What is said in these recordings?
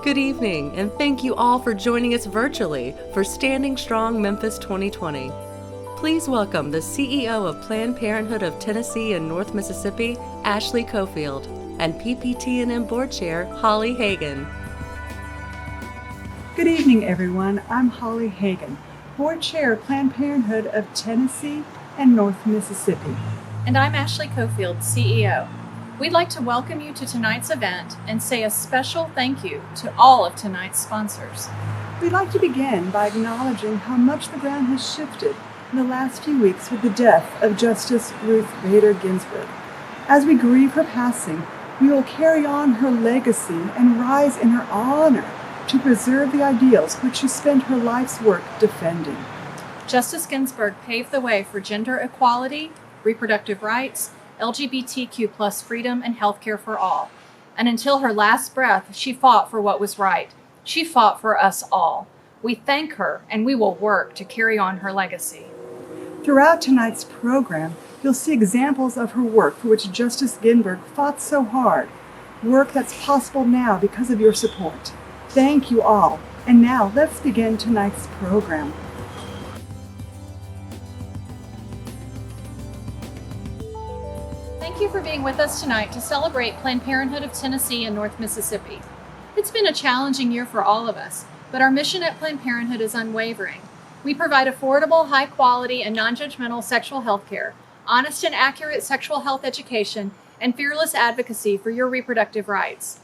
Good evening, and thank you all for joining us virtually for Standing Strong Memphis 2020. Please welcome the CEO of Planned Parenthood of Tennessee and North Mississippi, Ashley Cofield, and PPTNM Board Chair, Holly Hagan. Good evening, everyone. I'm Holly Hagan, Board Chair, Planned Parenthood of Tennessee and North Mississippi. And I'm Ashley Cofield, CEO. We'd like to welcome you to tonight's event and say a special thank you to all of tonight's sponsors. We'd like to begin by acknowledging how much the ground has shifted in the last few weeks with the death of Justice Ruth Bader Ginsburg. As we grieve her passing, we will carry on her legacy and rise in her honor to preserve the ideals which she spent her life's work defending. Justice Ginsburg paved the way for gender equality, reproductive rights, LGBTQ+ freedom, and healthcare for all. And until her last breath, she fought for what was right. She fought for us all. We thank her, and we will work to carry on her legacy. Throughout tonight's program, you'll see examples of her work for which Justice Ginsburg fought so hard, work that's possible now because of your support. Thank you all. And now let's begin tonight's program. Thank you for being with us tonight to celebrate Planned Parenthood of Tennessee and North Mississippi. It's been a challenging year for all of us, but our mission at Planned Parenthood is unwavering. We provide affordable, high-quality, and non-judgmental sexual health care, honest and accurate sexual health education, and fearless advocacy for your reproductive rights.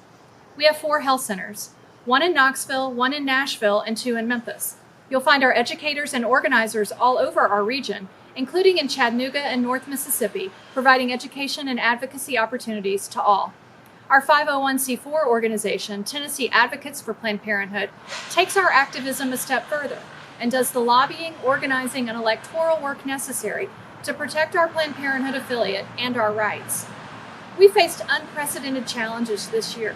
We have 4 health centers, 1 in Knoxville, 1 in Nashville, and 2 in Memphis. You'll find our educators and organizers all over our region, including in Chattanooga and North Mississippi, providing education and advocacy opportunities to all. Our 501c4 organization, Tennessee Advocates for Planned Parenthood, takes our activism a step further and does the lobbying, organizing, and electoral work necessary to protect our Planned Parenthood affiliate and our rights. We faced unprecedented challenges this year.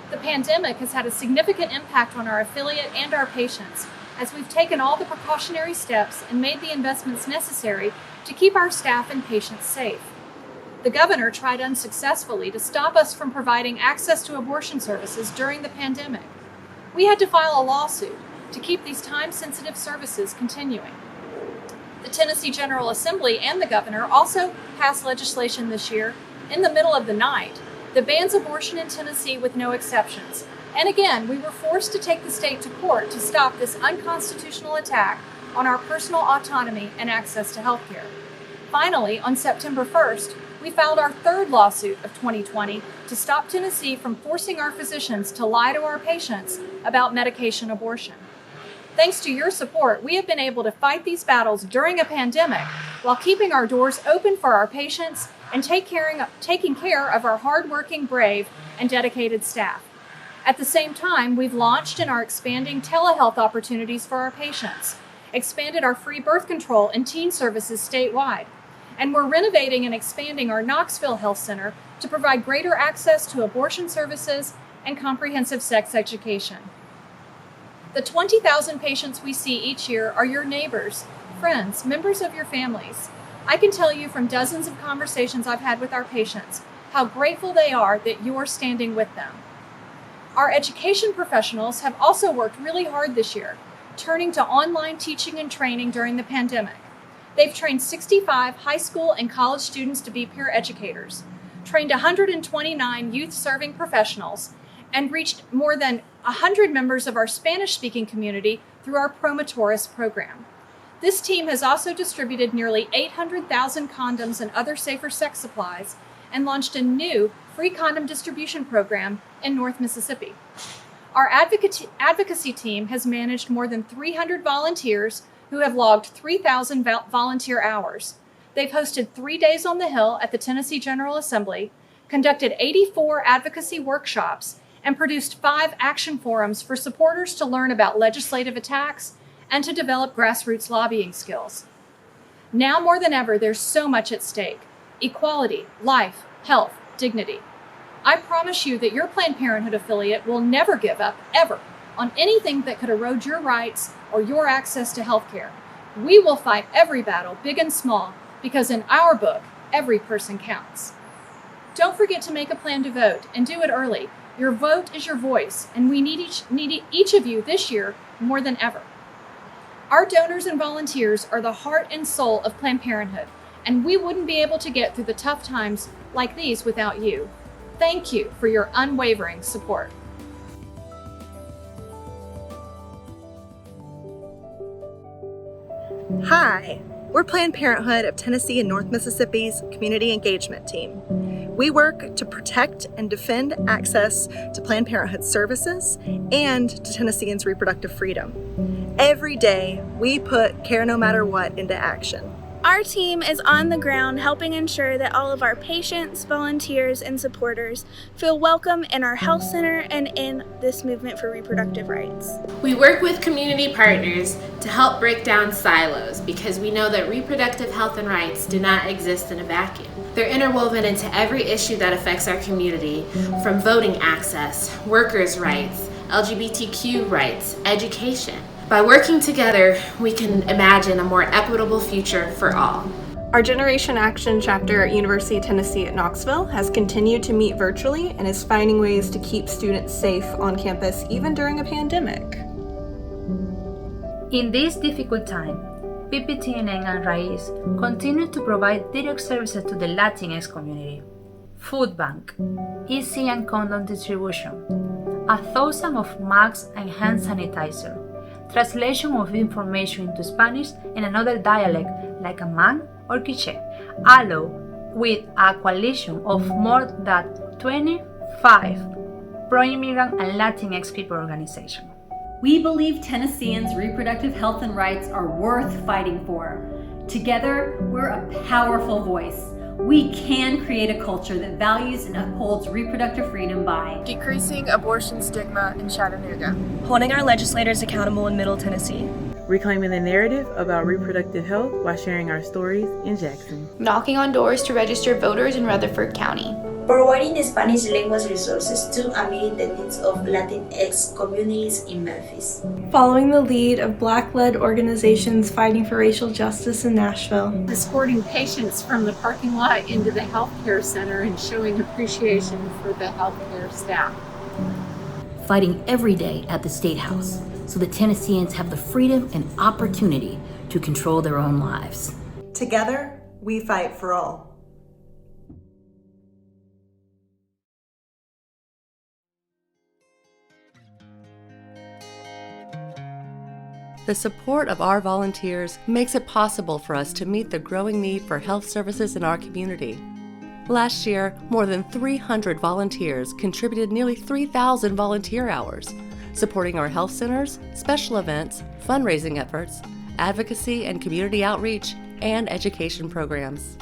The pandemic has had a significant impact on our affiliate and our patients, as we've taken all the precautionary steps and made the investments necessary to keep our staff and patients safe. The governor tried unsuccessfully to stop us from providing access to abortion services during the pandemic. We had to file a lawsuit to keep these time-sensitive services continuing. The Tennessee General Assembly and the governor also passed legislation this year in the middle of the night that bans abortion in Tennessee with no exceptions. And again, we were forced to take the state to court to stop this unconstitutional attack on our personal autonomy and access to health care. Finally, on September 1st, we filed our 3rd lawsuit of 2020 to stop Tennessee from forcing our physicians to lie to our patients about medication abortion. Thanks to your support, we have been able to fight these battles during a pandemic while keeping our doors open for our patients and taking care of our hardworking, brave, and dedicated staff. At the same time, we've launched and are expanding telehealth opportunities for our patients, expanded our free birth control and teen services statewide, and we're renovating and expanding our Knoxville Health Center to provide greater access to abortion services and comprehensive sex education. The 20,000 patients we see each year are your neighbors, friends, members of your families. I can tell you from dozens of conversations I've had with our patients how grateful they are that you're standing with them. Our education professionals have also worked really hard this year, turning to online teaching and training during the pandemic. They've trained 65 high school and college students to be peer educators, trained 129 youth-serving professionals, and reached more than 100 members of our Spanish-speaking community through our Promotores program. This team has also distributed nearly 800,000 condoms and other safer sex supplies and launched a new free condom distribution program in North Mississippi. Our advocacy team has managed more than 300 volunteers who have logged 3,000 volunteer hours. They've hosted 3 days on the Hill at the Tennessee General Assembly, conducted 84 advocacy workshops, and produced 5 action forums for supporters to learn about legislative attacks and to develop grassroots lobbying skills. Now more than ever, there's so much at stake: equality, life, health, dignity. I promise you that your Planned Parenthood affiliate will never give up, ever, on anything that could erode your rights or your access to health care. We will fight every battle, big and small, because in our book, every person counts. Don't forget to make a plan to vote, and do it early. Your vote is your voice, and we need each of you this year more than ever. Our donors and volunteers are the heart and soul of Planned Parenthood, and we wouldn't be able to get through the tough times like these without you. Thank you for your unwavering support. Hi, we're Planned Parenthood of Tennessee and North Mississippi's Community Engagement Team. We work to protect and defend access to Planned Parenthood services and to Tennesseans' reproductive freedom. Every day, we put Care No Matter What into action. Our team is on the ground helping ensure that all of our patients, volunteers, and supporters feel welcome in our health center and in this movement for reproductive rights. We work with community partners to help break down silos because we know that reproductive health and rights do not exist in a vacuum. They're interwoven into every issue that affects our community, from voting access, workers' rights, LGBTQ rights, education. By working together, we can imagine a more equitable future for all. Our Generation Action chapter at University of Tennessee at Knoxville has continued to meet virtually and is finding ways to keep students safe on campus even during a pandemic. In this difficult time, PPTNM and RAIS continue to provide direct services to the Latinx community. Food bank, EC and condom distribution, 1,000 of masks and hand sanitizer, translation of information into Spanish and another dialect like Man or Quiche, along with a coalition of more than 25 pro-immigrant and Latinx people organizations. We believe Tennesseans' reproductive health and rights are worth fighting for. Together, we're a powerful voice. We can create a culture that values and upholds reproductive freedom by decreasing abortion stigma in Chattanooga, holding our legislators accountable in Middle Tennessee, reclaiming the narrative about reproductive health while sharing our stories in Jackson, knocking on doors to register voters in Rutherford County, providing the Spanish language resources to and meeting the needs of Latinx communities in Memphis, following the lead of Black-led organizations fighting for racial justice in Nashville, escorting patients from the parking lot into the healthcare center and showing appreciation for the healthcare staff, fighting every day at the State House so that Tennesseans have the freedom and opportunity to control their own lives. Together, we fight for all. The support of our volunteers makes it possible for us to meet the growing need for health services in our community. Last year, more than 300 volunteers contributed nearly 3,000 volunteer hours, supporting our health centers, special events, fundraising efforts, advocacy and community outreach, and education programs.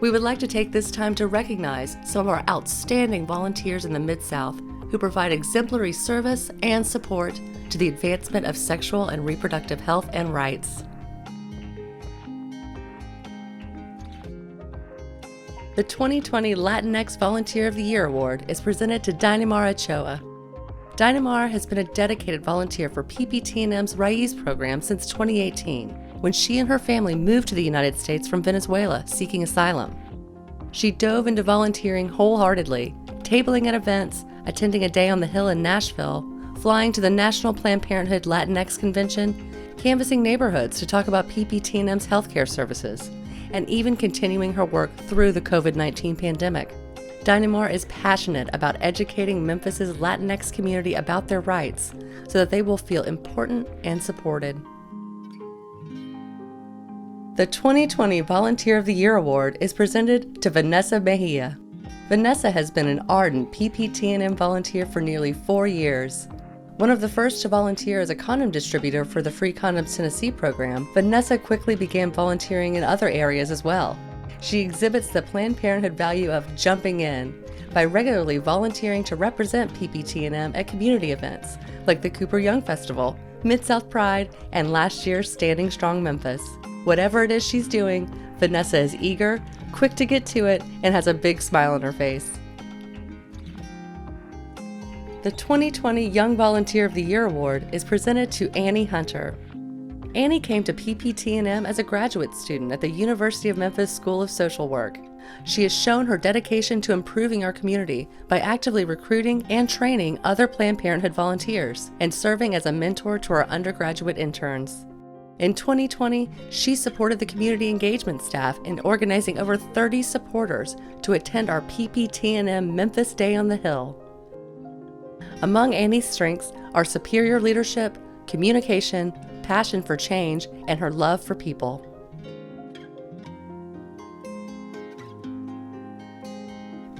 We would like to take this time to recognize some of our outstanding volunteers in the Mid-South who provide exemplary service and support to the advancement of sexual and reproductive health and rights. The 2020 Latinx Volunteer of the Year Award is presented to Dynamar Ochoa. Dynamar has been a dedicated volunteer for PPTNM's RAIS program since 2018, when she and her family moved to the United States from Venezuela seeking asylum. She dove into volunteering wholeheartedly, tabling at events, attending a day on the Hill in Nashville, flying to the National Planned Parenthood Latinx Convention, canvassing neighborhoods to talk about PPTNM's healthcare services, and even continuing her work through the COVID-19 pandemic. Dynamar is passionate about educating Memphis's Latinx community about their rights so that they will feel important and supported. The 2020 Volunteer of the Year Award is presented to Vanessa Mejia. Vanessa has been an ardent PPTNM volunteer for nearly 4 years. One of the first to volunteer as a condom distributor for the Free Condoms Tennessee program, Vanessa quickly began volunteering in other areas as well. She exhibits the Planned Parenthood value of jumping in by regularly volunteering to represent PPTNM at community events like the Cooper Young Festival, Mid-South Pride, and last year's Standing Strong Memphis. Whatever it is she's doing, Vanessa is eager, quick to get to it, and has a big smile on her face. The 2020 Young Volunteer of the Year Award is presented to Annie Hunter. Annie came to PPTNM as a graduate student at the University of Memphis School of Social Work. She has shown her dedication to improving our community by actively recruiting and training other Planned Parenthood volunteers and serving as a mentor to our undergraduate interns. In 2020, she supported the community engagement staff in organizing over 30 supporters to attend our PPTNM Memphis Day on the Hill. Among Annie's strengths are superior leadership, communication, passion for change, and her love for people.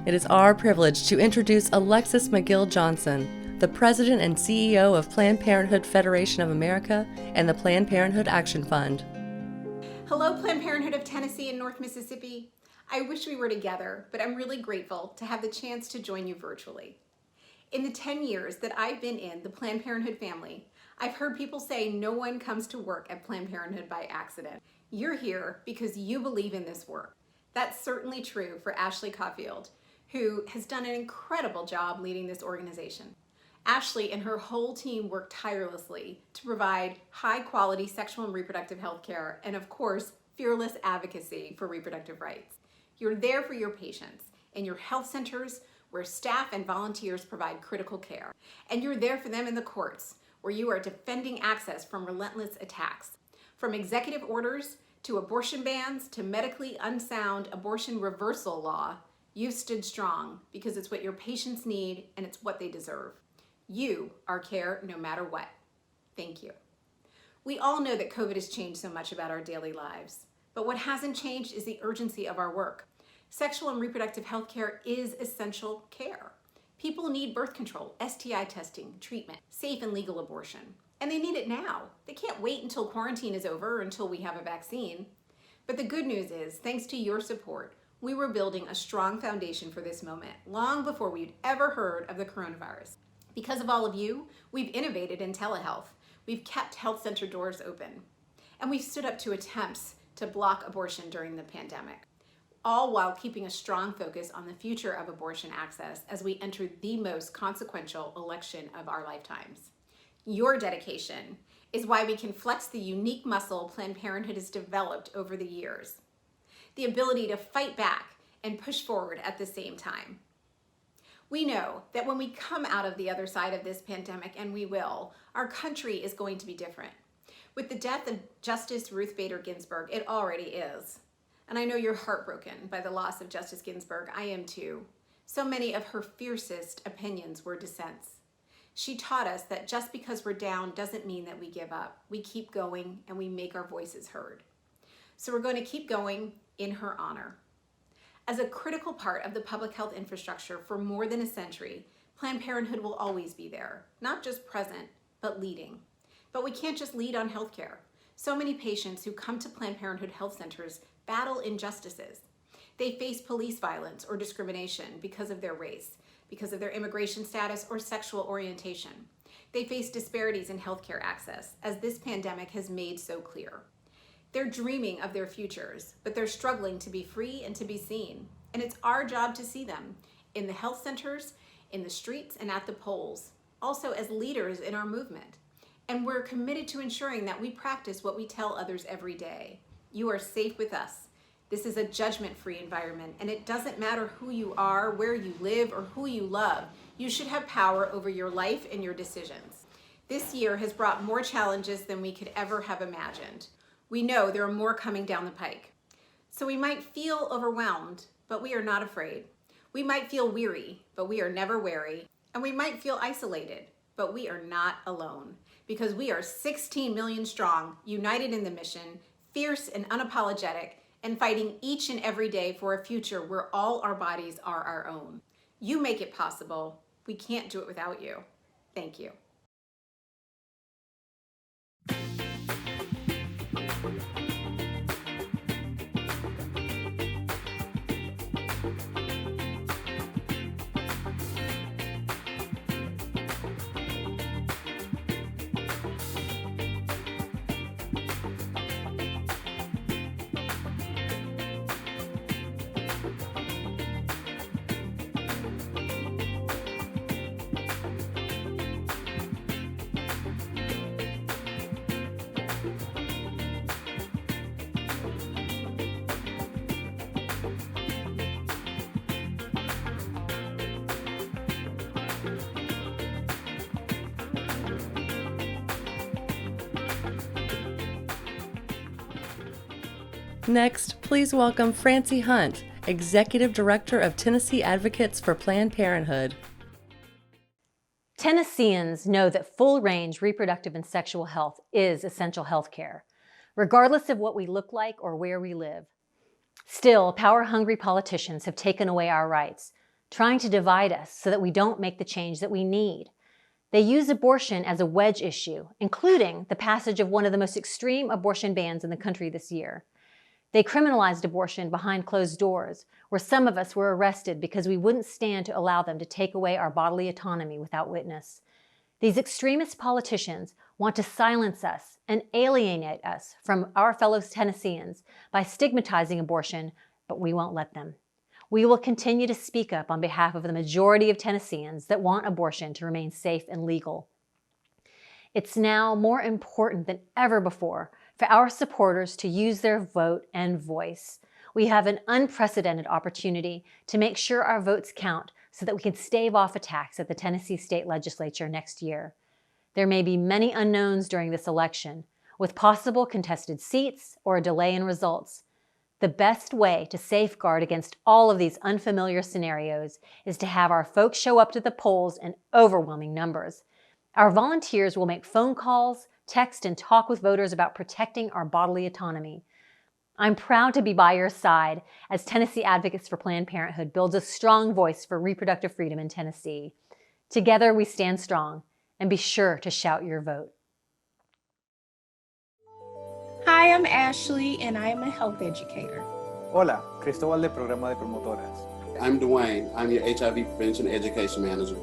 It is our privilege to introduce Alexis McGill Johnson, the President and CEO of Planned Parenthood Federation of America and the Planned Parenthood Action Fund. Hello, Planned Parenthood of Tennessee and North Mississippi. I wish we were together, but I'm really grateful to have the chance to join you virtually. In the 10 years that I've been in the Planned Parenthood family, I've heard people say no one comes to work at Planned Parenthood by accident. You're here because you believe in this work. That's certainly true for Ashley Caulfield, who has done an incredible job leading this organization. Ashley and her whole team work tirelessly to provide high-quality sexual and reproductive health care and, of course, fearless advocacy for reproductive rights. You're there for your patients in your health centers where staff and volunteers provide critical care. And you're there for them in the courts where you are defending access from relentless attacks. From executive orders to abortion bans to medically unsound abortion reversal law, you've stood strong because it's what your patients need and it's what they deserve. You are care no matter what. Thank you. We all know that COVID has changed so much about our daily lives, but what hasn't changed is the urgency of our work. Sexual and reproductive health care is essential care. People need birth control, STI testing, treatment, safe and legal abortion, and they need it now. They can't wait until quarantine is over or until we have a vaccine. But the good news is, thanks to your support, we were building a strong foundation for this moment long before we'd ever heard of the coronavirus. Because of all of you, we've innovated in telehealth. We've kept health center doors open. And we've stood up to attempts to block abortion during the pandemic, all while keeping a strong focus on the future of abortion access as we enter the most consequential election of our lifetimes. Your dedication is why we can flex the unique muscle Planned Parenthood has developed over the years. The ability to fight back and push forward at the same time. We know that when we come out of the other side of this pandemic, and we will, our country is going to be different. With the death of Justice Ruth Bader Ginsburg, it already is. And I know you're heartbroken by the loss of Justice Ginsburg. I am too. So many of her fiercest opinions were dissents. She taught us that just because we're down doesn't mean that we give up. We keep going and we make our voices heard. So we're going to keep going in her honor. As a critical part of the public health infrastructure for more than a century, Planned Parenthood will always be there, not just present, but leading. But we can't just lead on healthcare. So many patients who come to Planned Parenthood health centers battle injustices. They face police violence or discrimination because of their race, because of their immigration status or sexual orientation. They face disparities in healthcare access, as this pandemic has made so clear. They're dreaming of their futures, but they're struggling to be free and to be seen. And it's our job to see them in the health centers, in the streets, and at the polls, also as leaders in our movement. And we're committed to ensuring that we practice what we tell others every day. You are safe with us. This is a judgment-free environment, and it doesn't matter who you are, where you live, or who you love. You should have power over your life and your decisions. This year has brought more challenges than we could ever have imagined. We know there are more coming down the pike. So we might feel overwhelmed, but we are not afraid. We might feel weary, but we are never weary. And we might feel isolated, but we are not alone. Because we are 16 million strong, united in the mission, fierce and unapologetic, and fighting each and every day for a future where all our bodies are our own. You make it possible. We can't do it without you. Thank you. Next, please welcome Francie Hunt, Executive Director of Tennessee Advocates for Planned Parenthood. Tennesseans know that full-range reproductive and sexual health is essential health care, regardless of what we look like or where we live. Still, power-hungry politicians have taken away our rights, trying to divide us so that we don't make the change that we need. They use abortion as a wedge issue, including the passage of one of the most extreme abortion bans in the country this year. They criminalized abortion behind closed doors, where some of us were arrested because we wouldn't stand to allow them to take away our bodily autonomy without witness. These extremist politicians want to silence us and alienate us from our fellow Tennesseans by stigmatizing abortion, but we won't let them. We will continue to speak up on behalf of the majority of Tennesseans that want abortion to remain safe and legal. It's now more important than ever before for our supporters to use their vote and voice. We have an unprecedented opportunity to make sure our votes count so that we can stave off attacks at the Tennessee State Legislature next year. There may be many unknowns during this election, with possible contested seats or a delay in results. The best way to safeguard against all of these unfamiliar scenarios is to have our folks show up to the polls in overwhelming numbers. Our volunteers will make phone calls, text, and talk with voters about protecting our bodily autonomy. I'm proud to be by your side as Tennessee Advocates for Planned Parenthood builds a strong voice for reproductive freedom in Tennessee. Together we stand strong, and be sure to shout your vote. Hi, I'm Ashley, and I am a health educator. Hola, Cristóbal de Programa de Promotoras. I'm Dwayne. I'm your HIV Prevention Education Manager.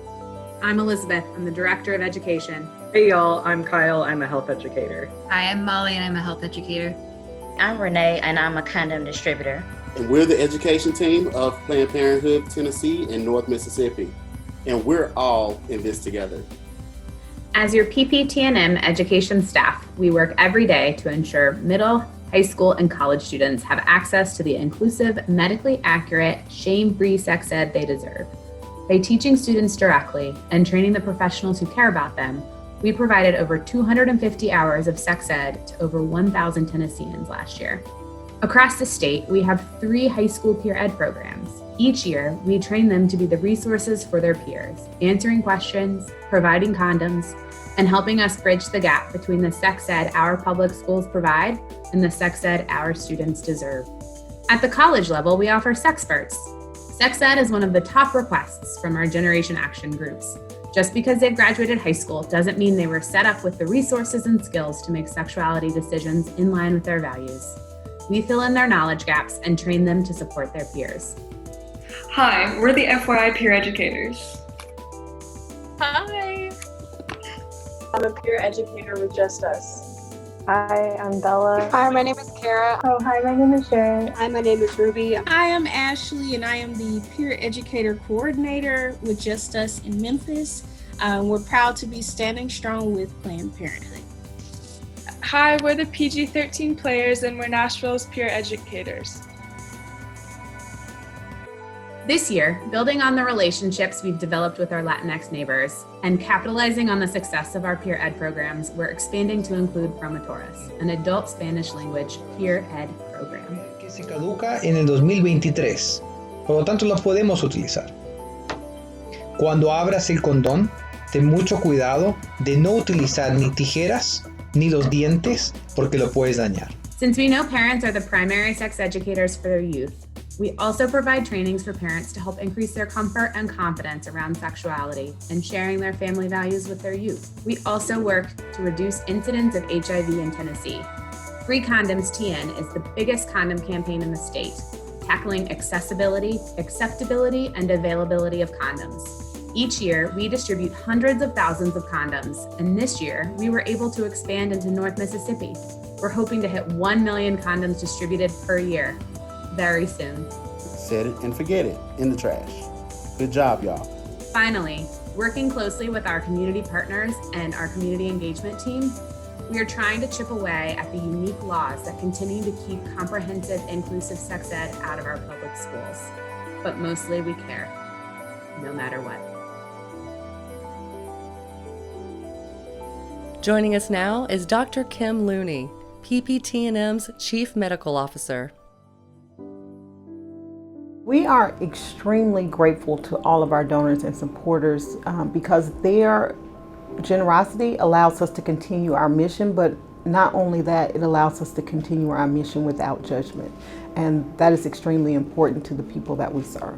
I'm Elizabeth. I'm the Director of Education. Hey y'all, I'm Kyle. I'm a health educator. Hi, I'm Molly, and I'm a health educator. I'm Renee, and I'm a condom distributor. And we're the education team of Planned Parenthood, Tennessee, and North Mississippi. And we're all in this together. As your PPTNM education staff, we work every day to ensure middle, high school, and college students have access to the inclusive, medically accurate, shame-free sex ed they deserve. By teaching students directly and training the professionals who care about them, we provided over 250 hours of sex ed to over 1,000 Tennesseans last year. Across the state, we have 3 high school peer ed programs. Each year, we train them to be the resources for their peers, answering questions, providing condoms, and helping us bridge the gap between the sex ed our public schools provide and the sex ed our students deserve. At the college level, we offer Sexperts. Sex ed is one of the top requests from our Generation Action groups. Just because they've graduated high school doesn't mean they were set up with the resources and skills to make sexuality decisions in line with their values. We fill in their knowledge gaps and train them to support their peers. Hi, we're the FYI peer educators. Hi. I'm a peer educator with Just Us. Hi, I'm Bella. Hi, my name is Kara. Oh, hi, my name is Sharon. Hi, my name is Ruby. Hi, I'm Ashley, and I am the peer educator coordinator with Just Us in Memphis. We're proud to be standing strong with Planned Parenthood. Hi, we're the PG-13 players, and we're Nashville's peer educators. This year, building on the relationships we've developed with our Latinx neighbors and capitalizing on the success of our peer ed programs, we're expanding to include Promotoras, an adult Spanish language peer ed program. Que se caduca en el 2023, por lo tanto lo podemos utilizar. Cuando abras el condón, ten mucho cuidado de no utilizar ni tijeras ni los dientes porque lo puedes dañar. Since we know parents are the primary sex educators for their youth, we also provide trainings for parents to help increase their comfort and confidence around sexuality and sharing their family values with their youth. We also work to reduce incidents of HIV in Tennessee. Free Condoms TN is the biggest condom campaign in the state, tackling accessibility, acceptability, and availability of condoms. Each year, we distribute hundreds of thousands of condoms, and this year, we were able to expand into North Mississippi. We're hoping to hit 1 million condoms distributed per year. Very soon. Set it and forget it in the trash. Good job, y'all. Finally, working closely with our community partners and our community engagement team, we are trying to chip away at the unique laws that continue to keep comprehensive, inclusive sex ed out of our public schools. But mostly we care, no matter what. Joining us now is Dr. Kim Looney, PPTNM's Chief Medical Officer. We are extremely grateful to all of our donors and supporters because their generosity allows us to continue our mission, but not only that, it allows us to continue our mission without judgment. And that is extremely important to the people that we serve.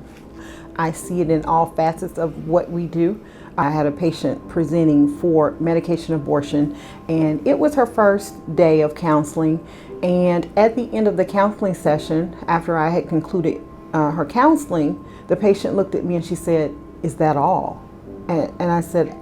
I see it in all facets of what we do. I had a patient presenting for medication abortion, and it was her first day of counseling. And at the end of the counseling session, after I had concluded her counseling, the patient looked at me and she said, "Is that all?" And I said,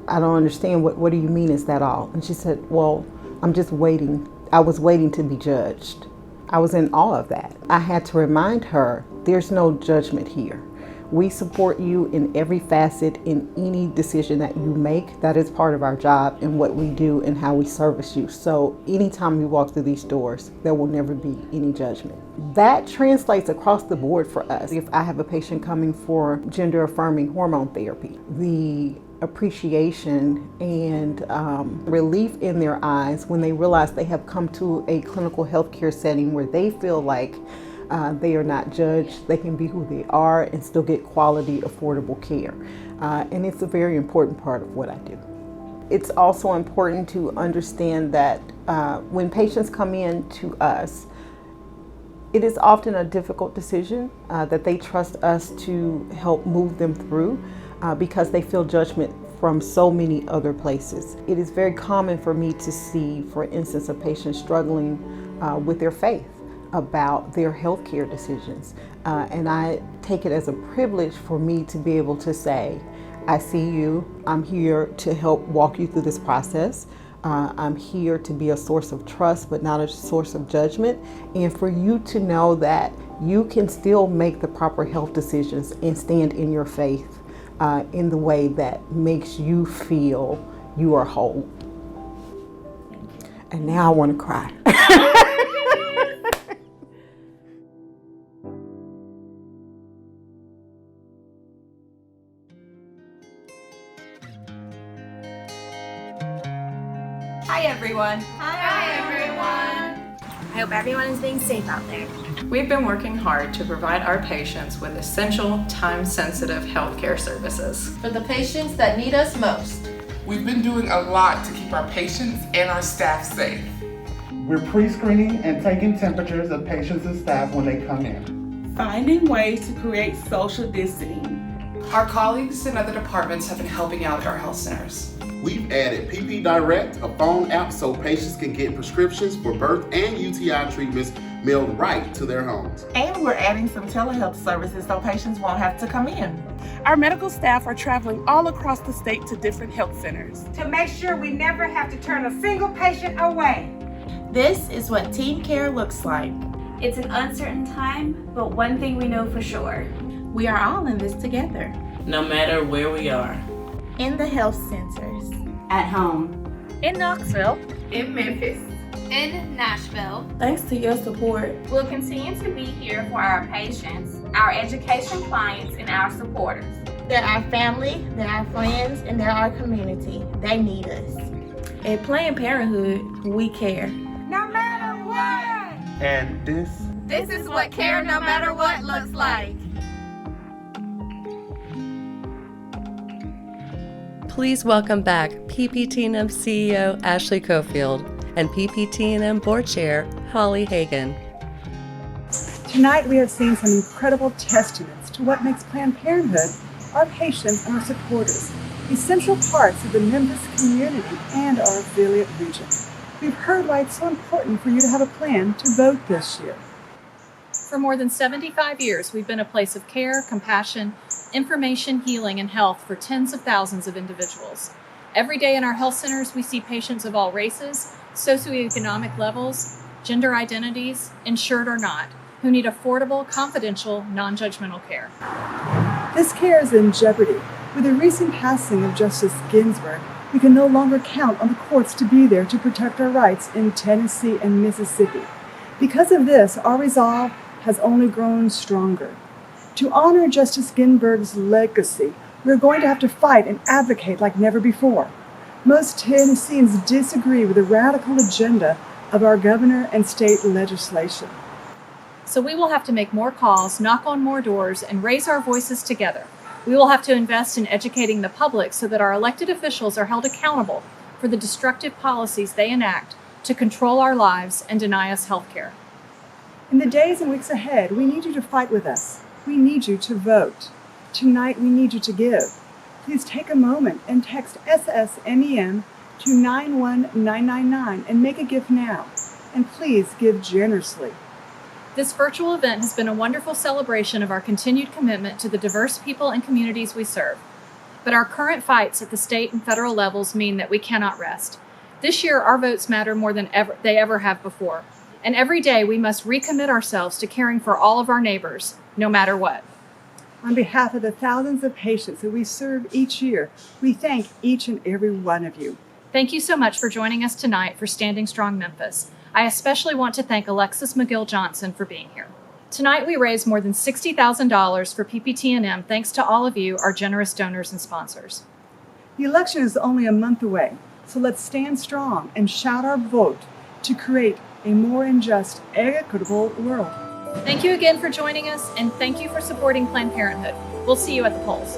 "I don't understand. What do you mean, is that all?" And she said, "Well, I'm just waiting. I was waiting to be judged." I was in awe of that. I had to remind her, there's no judgment here. We support you in every facet, in any decision that you make. That is part of our job and what we do and how we service you. So anytime you walk through these doors, there will never be any judgment. That translates across the board for us. If I have a patient coming for gender affirming hormone therapy, the appreciation and relief in their eyes when they realize they have come to a clinical healthcare setting where they feel like they are not judged, they can be who they are and still get quality, affordable care. And it's a very important part of what I do. It's also important to understand that when patients come in to us, it is often a difficult decision that they trust us to help move them through because they feel judgment from so many other places. It is very common for me to see, for instance, a patient struggling with their faith about their healthcare decisions. And I take it as a privilege for me to be able to say, I see you, I'm here to help walk you through this process. I'm here to be a source of trust, but not a source of judgment. And for you to know that you can still make the proper health decisions and stand in your faith in the way that makes you feel you are whole. And now I want to cry. Hi everyone. Hi everyone. I hope everyone is being safe out there. We've been working hard to provide our patients with essential, time-sensitive healthcare services. For the patients that need us most. We've been doing a lot to keep our patients and our staff safe. We're pre-screening and taking temperatures of patients and staff when they come in. Finding ways to create social distancing. Our colleagues in other departments have been helping out at our health centers. We've added PP Direct, a phone app so patients can get prescriptions for birth and UTI treatments mailed right to their homes. And we're adding some telehealth services so patients won't have to come in. Our medical staff are traveling all across the state to different health centers to make sure we never have to turn a single patient away. This is what team care looks like. It's an uncertain time, but one thing we know for sure. We are all in this together. No matter where we are. In the health centers. At home. In Knoxville. In Memphis. In Nashville. Thanks to your support, we'll continue to be here for our patients, our education clients, and our supporters. They're our family, they're our friends, and they're our community. They need us. At Planned Parenthood, we care. No matter what! And this is what care no matter what looks like. Please welcome back PPTNM CEO Ashley Cofield and PPTNM Board Chair Holly Hagan. Tonight we have seen some incredible testaments to what makes Planned Parenthood, our patients, and our supporters essential parts of the Memphis community and our affiliate region. We've heard why it's so important for you to have a plan to vote this year. For more than 75 years, we've been a place of care, compassion, information, healing, and health for tens of thousands of individuals. Every day in our health centers, we see patients of all races, socioeconomic levels, gender identities, insured or not, who need affordable, confidential, non-judgmental care. This care is in jeopardy. With the recent passing of Justice Ginsburg, we can no longer count on the courts to be there to protect our rights in Tennessee and Mississippi. Because of this, our resolve has only grown stronger. To honor Justice Ginsburg's legacy, we're going to have to fight and advocate like never before. Most Tennesseans disagree with the radical agenda of our governor and state legislation. So we will have to make more calls, knock on more doors, and raise our voices together. We will have to invest in educating the public so that our elected officials are held accountable for the destructive policies they enact to control our lives and deny us health care. In the days and weeks ahead, we need you to fight with us. We need you to vote. Tonight, we need you to give. Please take a moment and text SSMEM to 91999 and make a gift now. And please give generously. This virtual event has been a wonderful celebration of our continued commitment to the diverse people and communities we serve. But our current fights at the state and federal levels mean that we cannot rest. This year, our votes matter more than they ever have before. And every day, we must recommit ourselves to caring for all of our neighbors, no matter what. On behalf of the thousands of patients that we serve each year, we thank each and every one of you. Thank you so much for joining us tonight for Standing Strong Memphis. I especially want to thank Alexis McGill Johnson for being here. Tonight, we raised more than $60,000 for PPTNM thanks to all of you, our generous donors and sponsors. The election is only a month away, so let's stand strong and shout our vote to create a more just, equitable world. Thank you again for joining us, and thank you for supporting Planned Parenthood. We'll see you at the polls.